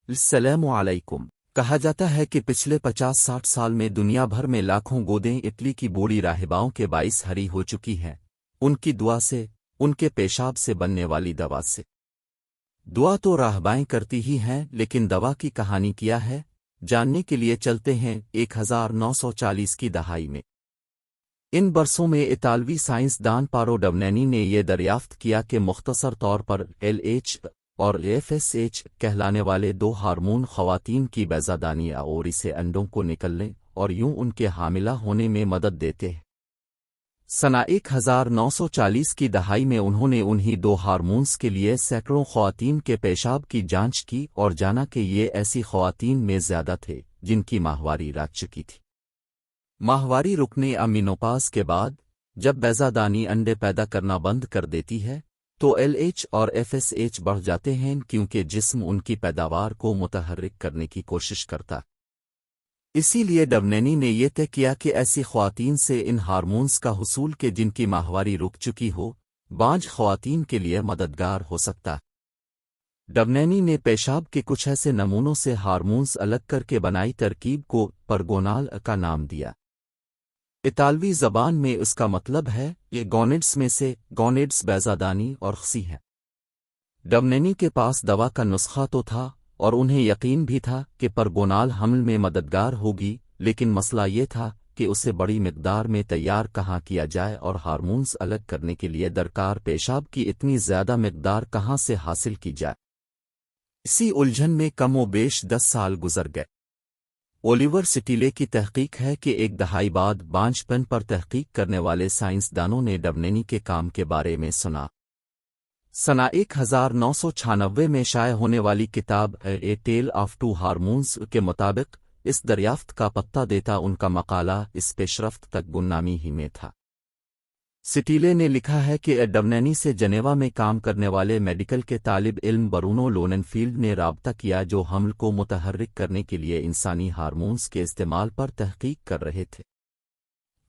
السلام علیکم۔ کہا جاتا ہے کہ پچھلے 50-60 سال میں دنیا بھر میں لاکھوں گودیں اٹلی کی بوڑھی راہباؤں کے باعث ہری ہو چکی ہیں، ان کی دعا سے، ان کے پیشاب سے بننے والی دوا سے۔ دعا تو راہبائیں کرتی ہی ہیں، لیکن دوا کی کہانی کیا ہے، جاننے کے لیے چلتے ہیں 1940 کی دہائی میں۔ ان برسوں میں اطالوی سائنس دان پارو ڈونینی نے یہ دریافت کیا کہ مختصر طور پر LH اور FSH کہلانے والے دو ہارمون خواتین کی بیضادانی اور سے انڈوں کو نکلنے اور یوں ان کے حاملہ ہونے میں مدد دیتے ہیں۔ سنہ 1940 کی دہائی میں انہوں نے انہی دو ہارمونز کے لیے سینکڑوں خواتین کے پیشاب کی جانچ کی اور جانا کہ یہ ایسی خواتین میں زیادہ تھے جن کی ماہواری رک چکی تھی۔ ماہواری رکنے امینوپاز کے بعد جب بیضادانی انڈے پیدا کرنا بند کر دیتی ہے تو LH اور FSH بڑھ جاتے ہیں، کیونکہ جسم ان کی پیداوار کو متحرک کرنے کی کوشش کرتا۔ اسی لیے ڈونینی نے یہ طے کیا کہ ایسی خواتین سے ان ہارمونز کا حصول کہ جن کی ماہواری رک چکی ہو، بانجھ خواتین کے لیے مددگار ہو سکتا۔ ڈونینی نے پیشاب کے کچھ ایسے نمونوں سے ہارمونز الگ کر کے بنائی ترکیب کو پرگونال کا نام دیا۔ اطالوی زبان میں اس کا مطلب ہے یہ گونیڈز میں سے گونیڈز بیضادانی اور خصی ہے۔ ڈونینی کے پاس دوا کا نسخہ تو تھا اور انہیں یقین بھی تھا کہ پرگونال حمل میں مددگار ہوگی، لیکن مسئلہ یہ تھا کہ اسے بڑی مقدار میں تیار کہاں کیا جائے اور ہارمونز الگ کرنے کے لیے درکار پیشاب کی اتنی زیادہ مقدار کہاں سے حاصل کی جائے۔ اسی الجھن میں کم و بیش 10 سال گزر گئے۔ اولیور سٹیلے کی تحقیق ہے کہ ایک دہائی بعد بانجھ پن پر تحقیق کرنے والے سائنسدانوں نے ڈونینی کے کام کے بارے میں سنا۔ سنہ 1996 میں شائع ہونے والی کتاب a tail of two hormones کے مطابق اس دریافت کا پتہ دیتا ان کا مقالہ اس پیشرفت تک گمنامی ہی میں تھا۔ سٹیلے نے لکھا ہے کہ ڈونینی سے جنیوا میں کام کرنے والے میڈیکل کے طالب علم برونو لوننفیلڈ نے رابطہ کیا، جو حمل کو متحرک کرنے کے لیے انسانی ہارمونز کے استعمال پر تحقیق کر رہے تھے۔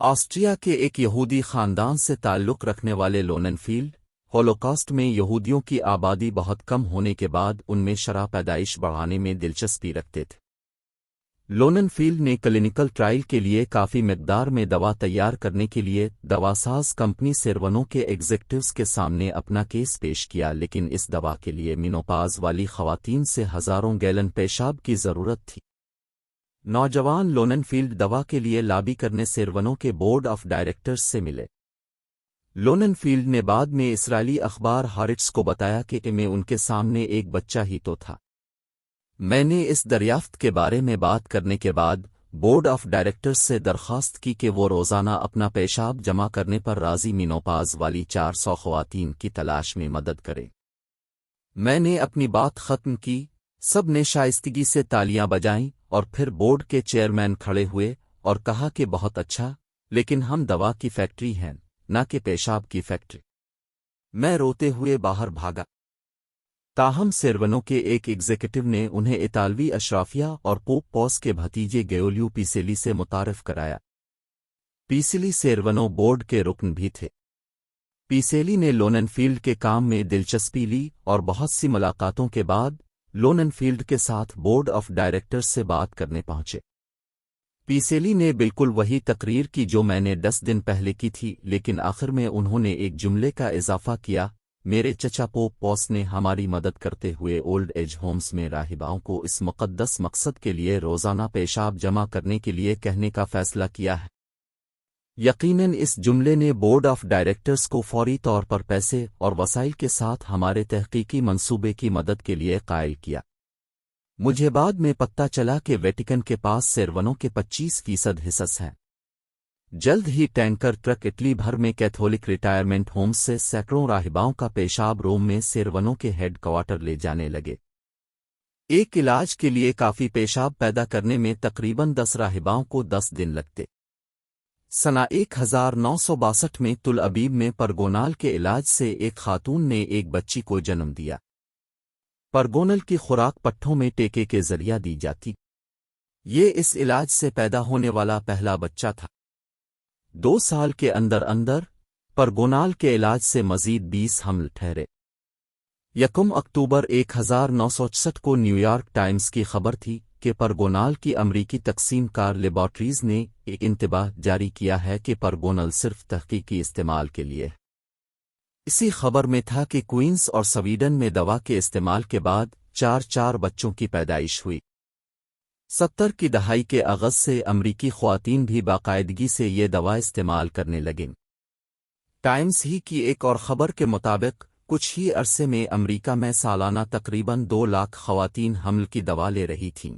آسٹریا کے ایک یہودی خاندان سے تعلق رکھنے والے لوننفیلڈ ہولوکاسٹ میں یہودیوں کی آبادی بہت کم ہونے کے بعد ان میں شرح پیدائش بڑھانے میں دلچسپی رکھتے تھے۔ لوننفیلڈ نے کلینکل ٹرائل کے لیے کافی مقدار میں دوا تیار کرنے کے لیے دواساز کمپنی سیرونو کے ایگزیکٹوز کے سامنے اپنا کیس پیش کیا، لیکن اس دوا کے لیے مینوپاز والی خواتین سے ہزاروں گیلن پیشاب کی ضرورت تھی۔ نوجوان لوننفیلڈ دوا کے لیے لابی کرنے سیرونو کے بورڈ آف ڈائریکٹرز سے ملے۔ لوننفیلڈ نے بعد میں اسرائیلی اخبار ہارٹس کو بتایا کہ میں ان کے سامنے ایک بچہ ہی تو تھا۔ میں نے اس دریافت کے بارے میں بات کرنے کے بعد بورڈ آف ڈائریکٹرز سے درخواست کی کہ وہ روزانہ اپنا پیشاب جمع کرنے پر راضی مینوپاز والی 400 خواتین کی تلاش میں مدد کرے۔ میں نے اپنی بات ختم کی، سب نے شائستگی سے تالیاں بجائیں اور پھر بورڈ کے چیئرمین کھڑے ہوئے اور کہا کہ بہت اچھا، لیکن ہم دوا کی فیکٹری ہیں، نہ کہ پیشاب کی فیکٹری۔ میں روتے ہوئے باہر بھاگا۔ تاہم سیرونو کے ایک ایگزیکٹو نے انہیں اطالوی اشرافیہ اور پوپ پوس کے بھتیجے گیولیو پیسیلی سے متعارف کرایا۔ پیسیلی سیرونو بورڈ کے رکن بھی تھے۔ پیسیلی نے لوننفیلڈ کے کام میں دلچسپی لی اور بہت سی ملاقاتوں کے بعد لوننفیلڈ کے ساتھ بورڈ آف ڈائریکٹرز سے بات کرنے پہنچے۔ پیسیلی نے بالکل وہی تقریر کی جو میں نے 10 دن پہلے کی تھی، لیکن آخر میں انہوں نے ایک جملے کا اضافہ کیا: میرے چچا پوپ پوس نے ہماری مدد کرتے ہوئے اولڈ ایج ہومز میں راہباؤں کو اس مقدس مقصد کے لیے روزانہ پیشاب جمع کرنے کے لیے کہنے کا فیصلہ کیا ہے۔ یقیناً اس جملے نے بورڈ آف ڈائریکٹرز کو فوری طور پر پیسے اور وسائل کے ساتھ ہمارے تحقیقی منصوبے کی مدد کے لیے قائل کیا۔ مجھے بعد میں پتہ چلا کہ ویٹیکن کے پاس سیرونو کے 25% حصص ہیں۔ جلد ہی ٹینکر ٹرک اٹلی بھر میں کیتھولک ریٹائرمنٹ ہومز سے سینکڑوں راہباؤں کا پیشاب روم میں سیرونو کے ہیڈ کوارٹر لے جانے لگے۔ ایک علاج کے لیے کافی پیشاب پیدا کرنے میں تقریباً 10 راہباؤں کو 10 دن لگتے۔ سنہ 1962 میں تل ابیب میں پرگونال کے علاج سے ایک خاتون نے ایک بچی کو جنم دیا۔ پرگونل کی خوراک پٹھوں میں ٹیکے کے ذریعہ دی جاتی۔ یہ اس علاج سے پیدا ہونے والا پہلا بچہ تھا۔ 2 سال کے اندر پرگونال کے علاج سے مزید 20 حمل ٹھہرے۔ یکم اکتوبر 1966 کو نیویارک ٹائمز کی خبر تھی کہ پرگونال کی امریکی تقسیم کار لیبارٹریز نے ایک انتباہ جاری کیا ہے کہ پرگونل صرف تحقیقی استعمال کے لیے۔ اسی خبر میں تھا کہ کوئنس اور سویڈن میں دوا کے استعمال کے بعد چار بچوں کی پیدائش ہوئی۔ 70 کی دہائی کے آغاز سے امریکی خواتین بھی باقاعدگی سے یہ دوا استعمال کرنے لگیں۔ ٹائمز ہی کی ایک اور خبر کے مطابق کچھ ہی عرصے میں امریکہ میں سالانہ تقریباً 2 لاکھ خواتین حمل کی دوا لے رہی تھیں۔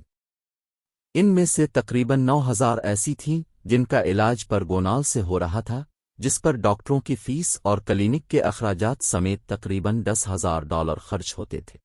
ان میں سے تقریباً 9,000 ایسی تھیں جن کا علاج پرگونال سے ہو رہا تھا، جس پر ڈاکٹروں کی فیس اور کلینک کے اخراجات سمیت تقریباً $10,000 خرچ ہوتے تھے۔